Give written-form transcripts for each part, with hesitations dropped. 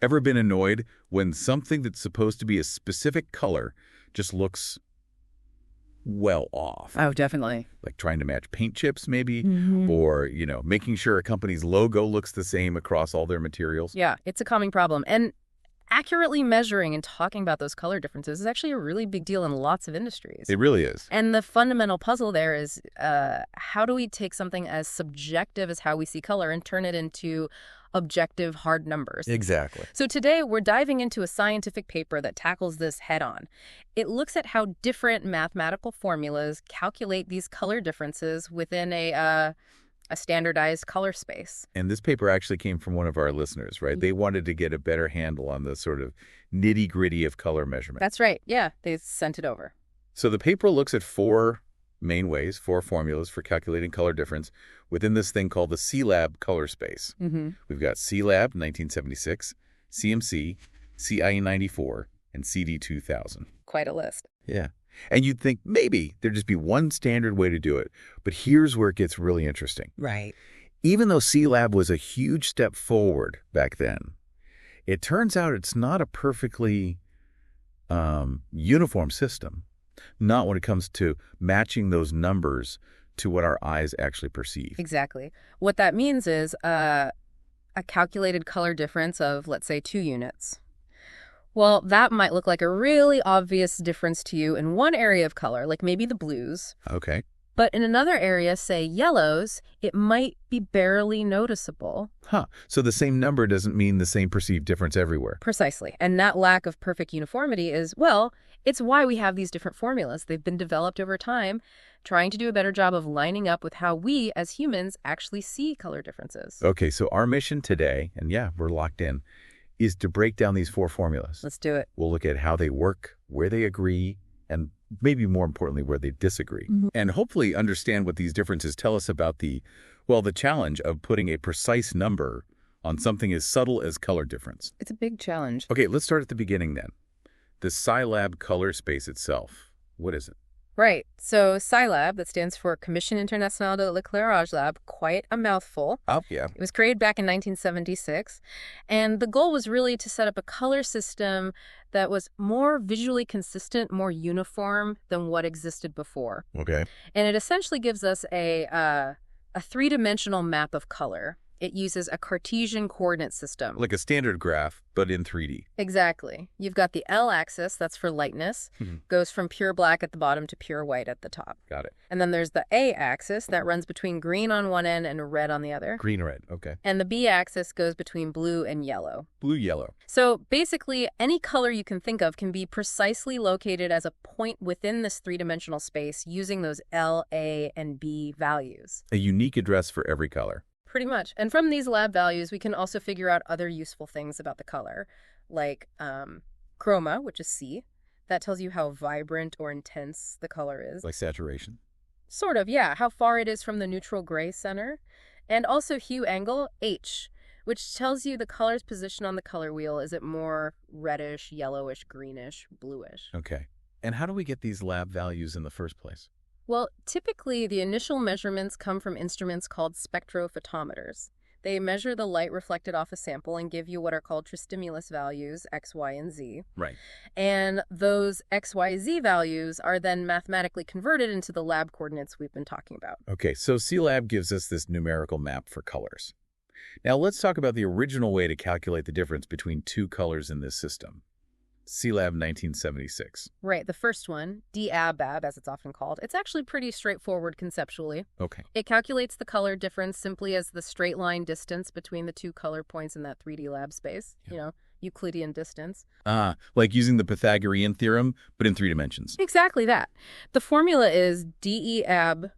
Ever been annoyed when something that's supposed to be a specific color just looks well off? Oh, definitely. Like trying to match paint chips, maybe, Mm-hmm. or, making sure a company's logo looks the same across all their materials. Yeah, it's a common problem. And accurately measuring and talking about those color differences is actually a really big deal in lots of industries. It really is. And the fundamental puzzle there is how do we take something as subjective as how we see color and turn it into objective hard numbers? Exactly. So today we're diving into a scientific paper that tackles this head on. It looks at how different mathematical formulas calculate these color differences within a standardized color space. And this paper actually came from one of our listeners, right? They wanted to get a better handle on the sort of nitty-gritty of color measurement. That's right. Yeah, they sent it over. So the paper looks at four main ways, four formulas for calculating color difference within this thing called the CIELAB color space. Mm-hmm. We've got CIELAB 1976, CMC, CIE 94, and CD 2000. Quite a list. Yeah. And you'd think maybe there'd just be one standard way to do it. But here's where it gets really interesting. Right. Even though CIELAB was a huge step forward back then, it turns out it's not a perfectly uniform system, not when it comes to matching those numbers to what our eyes actually perceive. Exactly. What that means is a calculated color difference of, let's say, 2 units. Well, that might look like a really obvious difference to you in one area of color, like maybe the blues. Okay. But in another area, say yellows, it might be barely noticeable. Huh. So the same number doesn't mean the same perceived difference everywhere. Precisely. And that lack of perfect uniformity is, well, it's why we have these different formulas. They've been developed over time, trying to do a better job of lining up with how we, as humans, actually see color differences. Okay, so our mission today, and yeah, we're locked in, is to break down these four formulas. Let's do it. We'll look at how they work, where they agree, and maybe more importantly, where they disagree. Mm-hmm. And hopefully understand what these differences tell us about the challenge of putting a precise number on something as subtle as color difference. It's a big challenge. Okay, let's start at the beginning then. The CIELAB color space itself. What is it? Right. So CIELAB, that stands for Commission Internationale de l'Éclairage Lab, quite a mouthful. Oh, yeah. It was created back in 1976, and the goal was really to set up a color system that was more visually consistent, more uniform than what existed before. Okay. And it essentially gives us a three-dimensional map of color. It uses a Cartesian coordinate system. Like a standard graph, but in 3D. Exactly. You've got the L-axis, that's for lightness, goes from pure black at the bottom to pure white at the top. Got it. And then there's the A-axis that runs between green on one end and red on the other. Green, red. Okay. And the B-axis goes between blue and yellow. Blue, yellow. So basically, any color you can think of can be precisely located as a point within this three-dimensional space using those L, A, and B values. A unique address for every color. Pretty much. And from these lab values, we can also figure out other useful things about the color, like chroma, which is C. That tells you how vibrant or intense the color is. Like saturation. Sort of, yeah. How far it is from the neutral gray center. And also hue angle, H, which tells you the color's position on the color wheel. Is it more reddish, yellowish, greenish, bluish? Okay. And how do we get these lab values in the first place? Well, typically, the initial measurements come from instruments called spectrophotometers. They measure the light reflected off a sample and give you what are called tristimulus values, X, Y, and Z. Right. And those X, Y, Z values are then mathematically converted into the lab coordinates we've been talking about. Okay, so CIELAB gives us this numerical map for colors. Now let's talk about the original way to calculate the difference between two colors in this system. CIELAB 1976. Right, the first one, DABAB as it's often called, it's actually pretty straightforward conceptually. Okay. It calculates the color difference simply as the straight line distance between the two color points in that 3D lab space, Euclidean distance. Like using the Pythagorean theorem, but in 3 dimensions. Exactly that. The formula is DEAB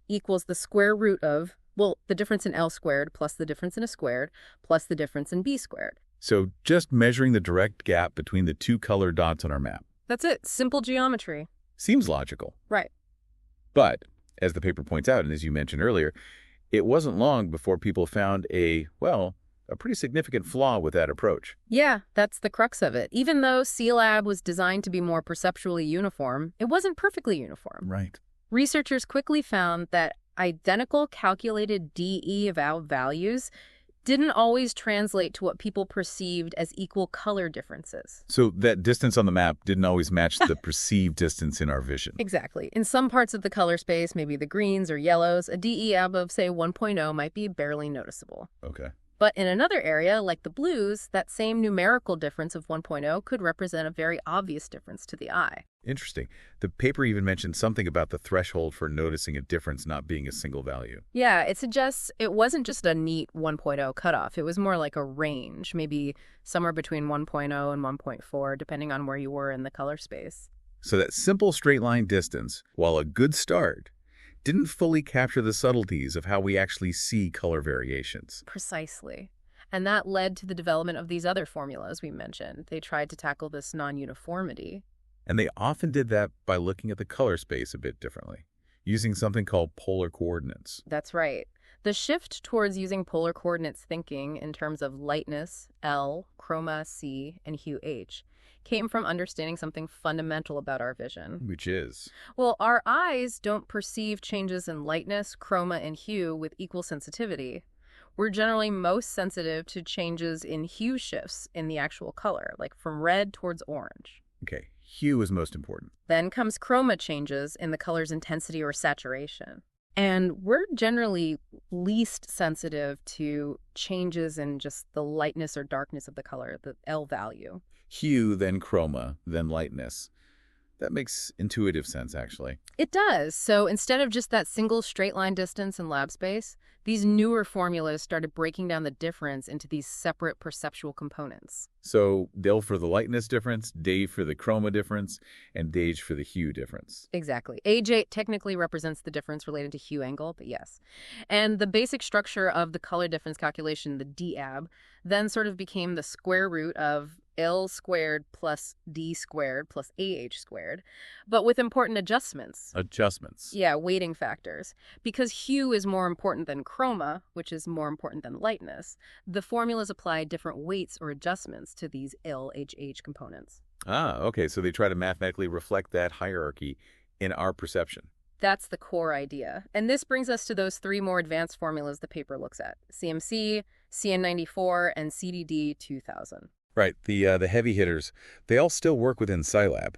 equals the square root of, the difference in L squared plus the difference in A squared plus the difference in B squared. So just measuring the direct gap between the two color dots on our map. That's it. Simple geometry. Seems logical. Right. But, as the paper points out, and as you mentioned earlier, it wasn't long before people found a pretty significant flaw with that approach. Yeah, that's the crux of it. Even though CIELAB was designed to be more perceptually uniform, it wasn't perfectly uniform. Right. Researchers quickly found that identical calculated DE values didn't always translate to what people perceived as equal color differences. So that distance on the map didn't always match the perceived distance in our vision. Exactly. In some parts of the color space, maybe the greens or yellows, a DEAB of, say, 1.0 might be barely noticeable. Okay. But in another area, like the blues, that same numerical difference of 1.0 could represent a very obvious difference to the eye. Interesting. The paper even mentioned something about the threshold for noticing a difference not being a single value. Yeah, it suggests it wasn't just a neat 1.0 cutoff. It was more like a range, maybe somewhere between 1.0 and 1.4, depending on where you were in the color space. So that simple straight line distance, while a good start, didn't fully capture the subtleties of how we actually see color variations. Precisely. And that led to the development of these other formulas we mentioned. They tried to tackle this non-uniformity. And they often did that by looking at the color space a bit differently, using something called polar coordinates. That's right. The shift towards using polar coordinates thinking in terms of lightness, L, chroma, C, and hue, H, came from understanding something fundamental about our vision. Which is? Well, our eyes don't perceive changes in lightness, chroma, and hue with equal sensitivity. We're generally most sensitive to changes in hue shifts in the actual color, like from red towards orange. Okay, hue is most important. Then comes chroma changes in the color's intensity or saturation. And we're generally least sensitive to changes in just the lightness or darkness of the color, the L value. Hue, then chroma, then lightness. That makes intuitive sense, actually. It does. So instead of just that single straight line distance in lab space, these newer formulas started breaking down the difference into these separate perceptual components. So del for the lightness difference, day for the chroma difference, and dage for the hue difference. Exactly. AJ technically represents the difference related to hue angle, but yes. And the basic structure of the color difference calculation, the DAB, then sort of became the square root of L squared plus D squared plus AH squared, but with important adjustments. Adjustments. Yeah, weighting factors. Because hue is more important than chroma, which is more important than lightness, the formulas apply different weights or adjustments to these LHH components. Ah, okay, so they try to mathematically reflect that hierarchy in our perception. That's the core idea. And this brings us to those three more advanced formulas the paper looks at: CMC, CN94, and CDD 2000. Right, the heavy hitters, they all still work within CIELAB,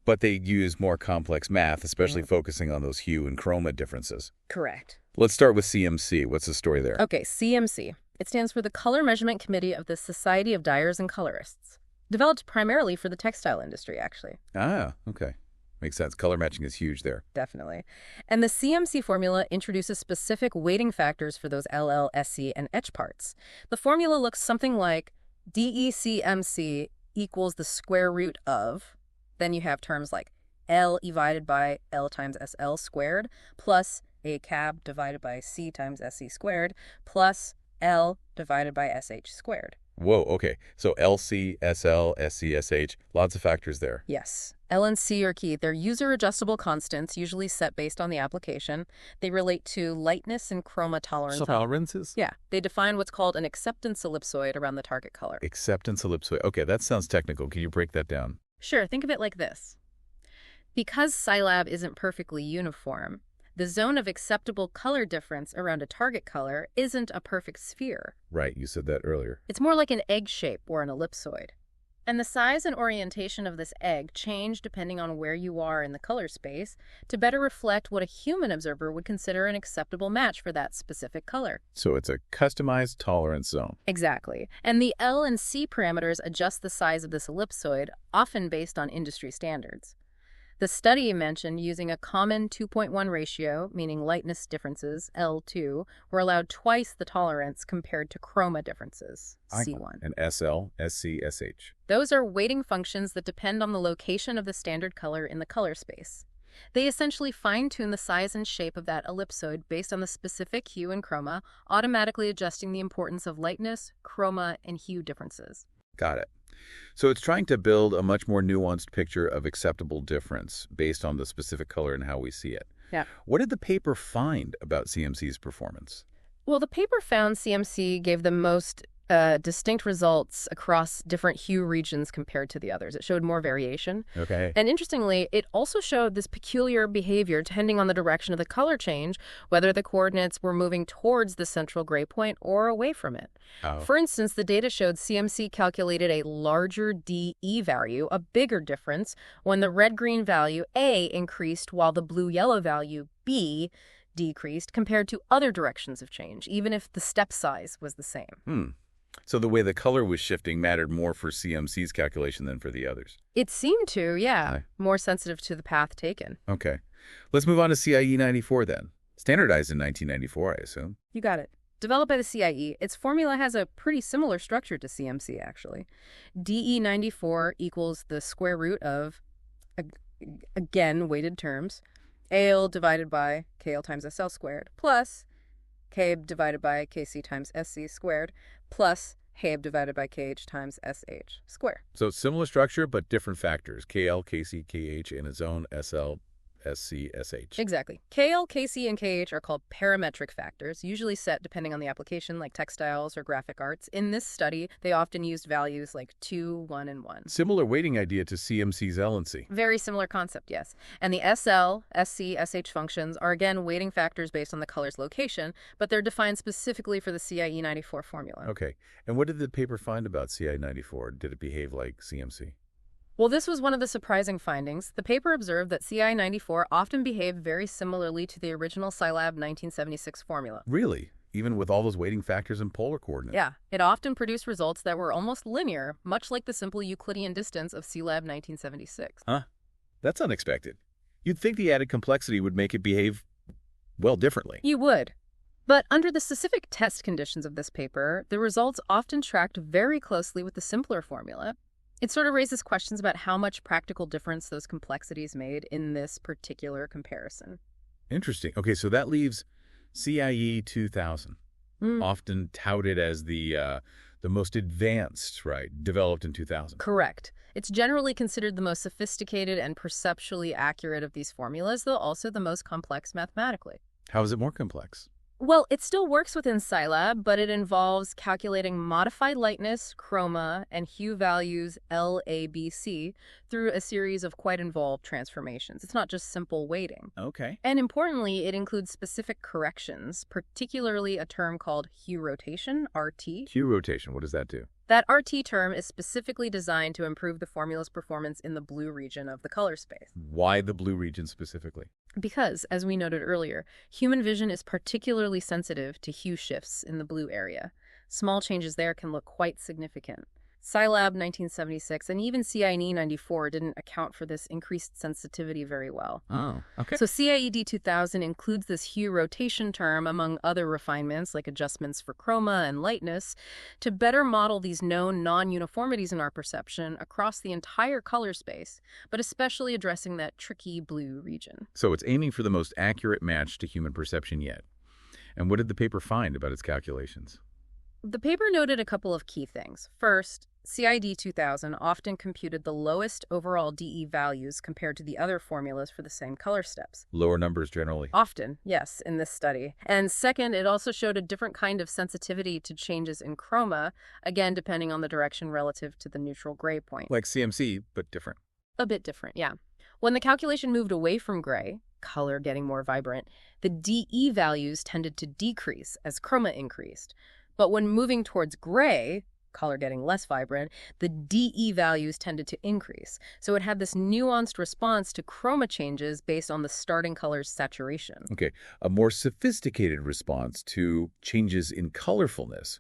but they use more complex math, especially focusing on those hue and chroma differences. Correct. Let's start with CMC. What's the story there? Okay, CMC. It stands for the Color Measurement Committee of the Society of Dyers and Colorists. Developed primarily for the textile industry, actually. Ah, okay. Makes sense. Color matching is huge there. Definitely. And the CMC formula introduces specific weighting factors for those LL, SC, and H parts. The formula looks something like DECMC equals the square root of, then you have terms like L divided by L times SL squared, plus A cab divided by C times SC squared, plus L divided by SH squared. Whoa, okay. So LC, SL, SC, SH, lots of factors there. Yes. L and C are key. They're user-adjustable constants, usually set based on the application. They relate to lightness and chroma tolerance. So tolerances? Yeah. They define what's called an acceptance ellipsoid around the target color. Acceptance ellipsoid. Okay, that sounds technical. Can you break that down? Sure. Think of it like this. Because CIELAB isn't perfectly uniform, the zone of acceptable color difference around a target color isn't a perfect sphere. Right, you said that earlier. It's more like an egg shape or an ellipsoid. And the size and orientation of this egg change depending on where you are in the color space to better reflect what a human observer would consider an acceptable match for that specific color. So it's a customized tolerance zone. Exactly. And the L and C parameters adjust the size of this ellipsoid, often based on industry standards. The study mentioned using a common 2.1 ratio, meaning lightness differences, L2, were allowed twice the tolerance compared to chroma differences, C1. And SL, SC, SH. Those are weighting functions that depend on the location of the standard color in the color space. They essentially fine-tune the size and shape of that ellipsoid based on the specific hue and chroma, automatically adjusting the importance of lightness, chroma, and hue differences. Got it. So it's trying to build a much more nuanced picture of acceptable difference based on the specific color and how we see it. Yeah. What did the paper find about CMC's performance? Well, the paper found CMC gave the most distinct results across different hue regions compared to the others. It showed more variation. Okay. And interestingly, it also showed this peculiar behavior depending on the direction of the color change, whether the coordinates were moving towards the central gray point or away from it. Oh. For instance, the data showed CMC calculated a larger DE value, a bigger difference, when the red-green value A increased while the blue-yellow value B decreased compared to other directions of change, even if the step size was the same. So the way the color was shifting mattered more for CMC's calculation than for the others. It seemed to, yeah. Aye. More sensitive to the path taken. Okay. Let's move on to CIE 94 then. Standardized in 1994, I assume. You got it. Developed by the CIE, its formula has a pretty similar structure to CMC, actually. DE94 equals the square root of, again, weighted terms, AL divided by KL times SL squared, plus KAB divided by KC times SC squared, plus HAB divided by KH times SH squared. So similar structure, but different factors. KL, KC, KH in its own SL, SC, SH. Exactly. KL, KC, and KH are called parametric factors, usually set depending on the application, like textiles or graphic arts. In this study, they often used values like 2, 1, and 1. Similar weighting idea to CMC's L and C. Very similar concept, yes. And the SL, SC, SH functions are again weighting factors based on the color's location, but they're defined specifically for the CIE 94 formula. Okay. And what did the paper find about CIE 94? Did it behave like CMC? Well, this was one of the surprising findings. The paper observed that CIE 94 often behaved very similarly to the original CIELAB 1976 formula. Really? Even with all those weighting factors and polar coordinates? Yeah, it often produced results that were almost linear, much like the simple Euclidean distance of CIELAB 1976. Huh? That's unexpected. You'd think the added complexity would make it behave, well, differently. You would. But under the specific test conditions of this paper, the results often tracked very closely with the simpler formula. It sort of raises questions about how much practical difference those complexities made in this particular comparison. Interesting. Okay, so that leaves CIE 2000, often touted as the most advanced, right, developed in 2000. Correct. It's generally considered the most sophisticated and perceptually accurate of these formulas, though also the most complex mathematically. How is it more complex? Well, it still works within CIELAB, but it involves calculating modified lightness, chroma, and hue values L, A, B, C through a series of quite involved transformations. It's not just simple weighting. Okay. And importantly, it includes specific corrections, particularly a term called hue rotation, RT. Hue rotation, what does that do? That RT term is specifically designed to improve the formula's performance in the blue region of the color space. Why the blue region specifically? Because, as we noted earlier, human vision is particularly sensitive to hue shifts in the blue area. Small changes there can look quite significant. CIELAB 1976 and even CIE 94 didn't account for this increased sensitivity very well. Oh, okay. So CIED 2000 includes this hue rotation term among other refinements like adjustments for chroma and lightness to better model these known non-uniformities in our perception across the entire color space, but especially addressing that tricky blue region. So it's aiming for the most accurate match to human perception yet. And what did the paper find about its calculations? The paper noted a couple of key things. First, CID 2000 often computed the lowest overall DE values compared to the other formulas for the same color steps. Lower numbers generally. Often, yes, in this study. And second, it also showed a different kind of sensitivity to changes in chroma, again depending on the direction relative to the neutral gray point. Like CMC, but different. A bit different, yeah. When the calculation moved away from gray, color getting more vibrant, the DE values tended to decrease as chroma increased. But when moving towards gray, color getting less vibrant, the DE values tended to increase. So it had this nuanced response to chroma changes based on the starting color's saturation. Okay, a more sophisticated response to changes in colorfulness.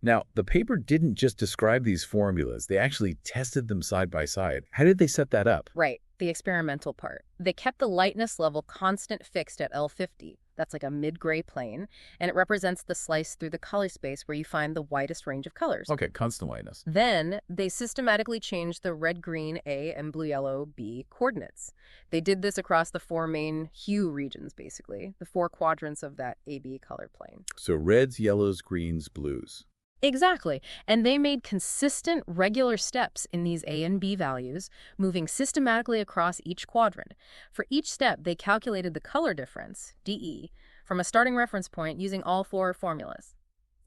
Now, the paper didn't just describe these formulas. They actually tested them side by side. How did they set that up? Right, the experimental part. They kept the lightness level constant fixed at L50. That's like a mid-gray plane, and it represents the slice through the color space where you find the widest range of colors. Okay, constant lightness. Then they systematically changed the red-green A and blue-yellow B coordinates. They did this across the four main hue regions, basically, the four quadrants of that AB color plane. So reds, yellows, greens, blues. Exactly. And they made consistent, regular steps in these A and B values, moving systematically across each quadrant. For each step, they calculated the color difference, DE, from a starting reference point using all four formulas.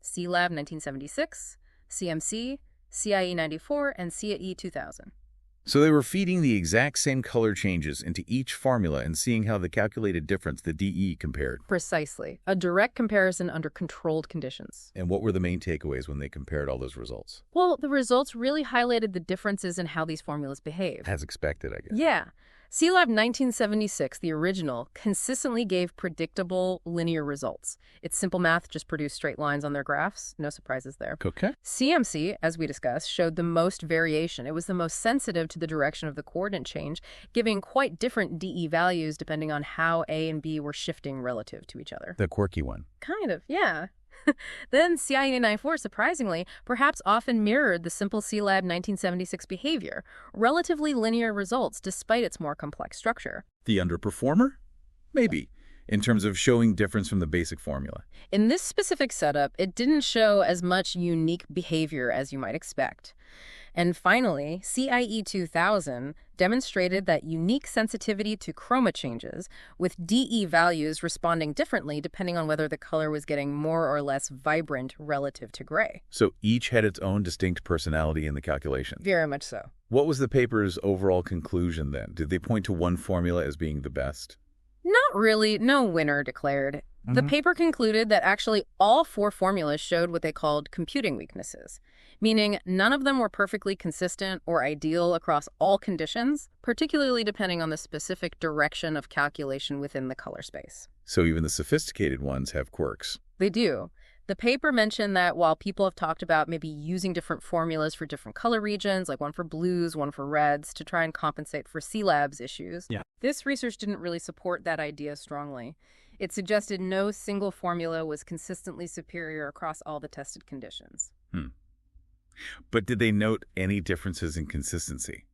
CIELAB 1976, CMC, CIE 94, and CIE 2000. So they were feeding the exact same color changes into each formula and seeing how the calculated difference, the DE, compared. Precisely. A direct comparison under controlled conditions. And what were the main takeaways when they compared all those results? Well, the results really highlighted the differences in how these formulas behave. As expected, I guess. Yeah. CIELAB 1976, the original, consistently gave predictable linear results. Its simple math just produced straight lines on their graphs. No surprises there. Okay. CMC, as we discussed, showed the most variation. It was the most sensitive to the direction of the coordinate change, giving quite different DE values depending on how A and B were shifting relative to each other. The quirky one. Kind of, yeah. Then CIE 94, surprisingly, perhaps often mirrored the simple CIELAB 1976 behavior, relatively linear results despite its more complex structure. The underperformer? Maybe, in terms of showing difference from the basic formula. In this specific setup, it didn't show as much unique behavior as you might expect. And finally, CIE 2000 demonstrated that unique sensitivity to chroma changes, with DE values responding differently depending on whether the color was getting more or less vibrant relative to gray. So each had its own distinct personality in the calculation. Very much so. What was the paper's overall conclusion then? Did they point to one formula as being the best? Not really. No winner declared. The paper concluded that actually all 4 formulas showed what they called computing weaknesses, meaning none of them were perfectly consistent or ideal across all conditions, particularly depending on the specific direction of calculation within the color space. So even the sophisticated ones have quirks. They do. The paper mentioned that while people have talked about maybe using different formulas for different color regions, like one for blues, one for reds, to try and compensate for CIELAB's issues, this research didn't really support that idea strongly. It suggested no single formula was consistently superior across all the tested conditions. But did they note any differences in consistency?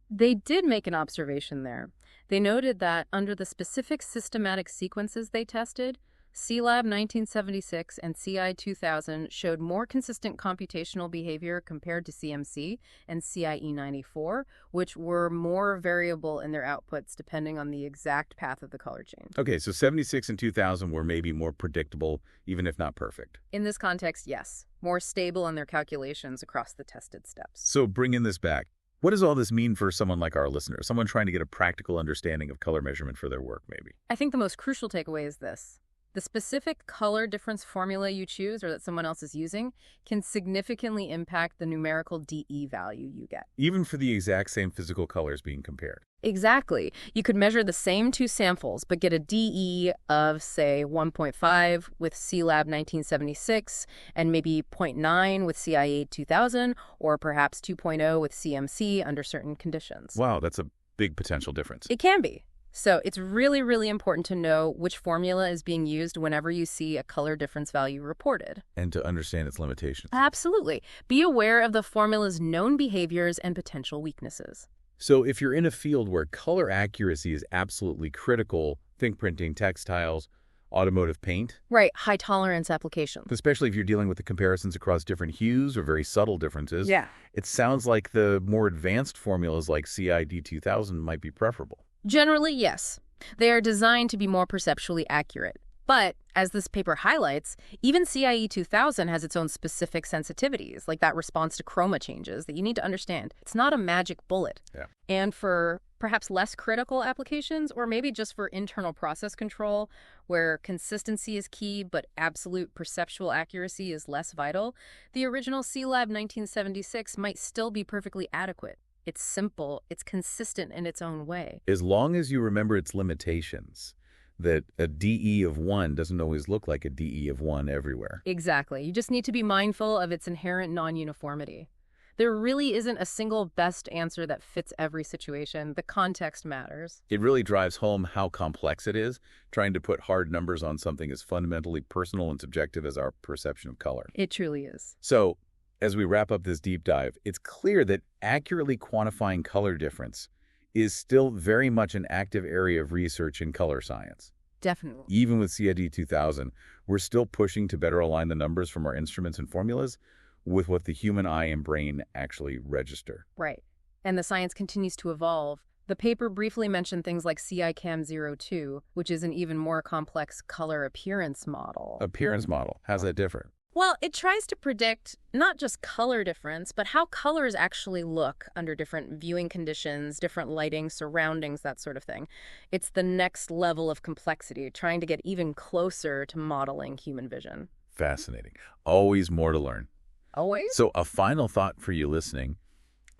They did make an observation there. They noted that under the specific systematic sequences they tested, CIELAB 1976 and CI 2000 showed more consistent computational behavior compared to CMC and CIE 94, which were more variable in their outputs depending on the exact path of the color change. Okay, so 76 and 2000 were maybe more predictable, even if not perfect. In this context, yes. More stable in their calculations across the tested steps. So bringing this back, what does all this mean for someone like our listener, someone trying to get a practical understanding of color measurement for their work, maybe? I think the most crucial takeaway is this. The specific color difference formula you choose or that someone else is using can significantly impact the numerical DE value you get. Even for the exact same physical colors being compared. Exactly. You could measure the same 2 samples, but get a DE of, say, 1.5 with CIELAB 1976 and maybe 0.9 with CIE 2000, or perhaps 2.0 with CMC under certain conditions. Wow, that's a big potential difference. It can be. So it's really, really important to know which formula is being used whenever you see a color difference value reported. And to understand its limitations. Absolutely. Be aware of the formula's known behaviors and potential weaknesses. So if you're in a field where color accuracy is absolutely critical, think printing, textiles, automotive paint. Right, high tolerance applications. Especially if you're dealing with the comparisons across different hues or very subtle differences. Yeah. It sounds like the more advanced formulas like CID 2000 might be preferable. Generally, yes. They are designed to be more perceptually accurate. But, as this paper highlights, even CIE 2000 has its own specific sensitivities, like that response to chroma changes that you need to understand. It's not a magic bullet. Yeah. And for perhaps less critical applications, or maybe just for internal process control, where consistency is key but absolute perceptual accuracy is less vital, the original CIELAB 1976 might still be perfectly adequate. It's simple, it's consistent in its own way. As long as you remember its limitations, that a DE of 1 doesn't always look like a DE of 1 everywhere. Exactly. You just need to be mindful of its inherent non-uniformity. There really isn't a single best answer that fits every situation. The context matters. It really drives home how complex it is, trying to put hard numbers on something as fundamentally personal and subjective as our perception of color. It truly is. So, as we wrap up this deep dive, it's clear that accurately quantifying color difference is still very much an active area of research in color science. Definitely. Even with CID 2000, we're still pushing to better align the numbers from our instruments and formulas with what the human eye and brain actually register. Right. And the science continues to evolve. The paper briefly mentioned things like CICAM-02, which is an even more complex color appearance model. Appearance model? How's that different? Well, it tries to predict not just color difference, but how colors actually look under different viewing conditions, different lighting, surroundings, that sort of thing. It's the next level of complexity, trying to get even closer to modeling human vision. Fascinating. Always more to learn. Always? So a final thought for you listening.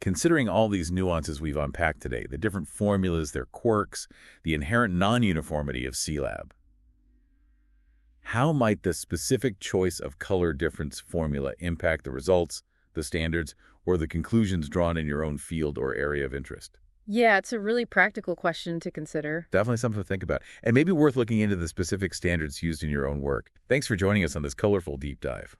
Considering all these nuances we've unpacked today, the different formulas, their quirks, the inherent non-uniformity of CIELAB, how might the specific choice of color difference formula impact the results, the standards, or the conclusions drawn in your own field or area of interest? Yeah, it's a really practical question to consider. Definitely something to think about, and maybe worth looking into the specific standards used in your own work. Thanks for joining us on this colorful deep dive.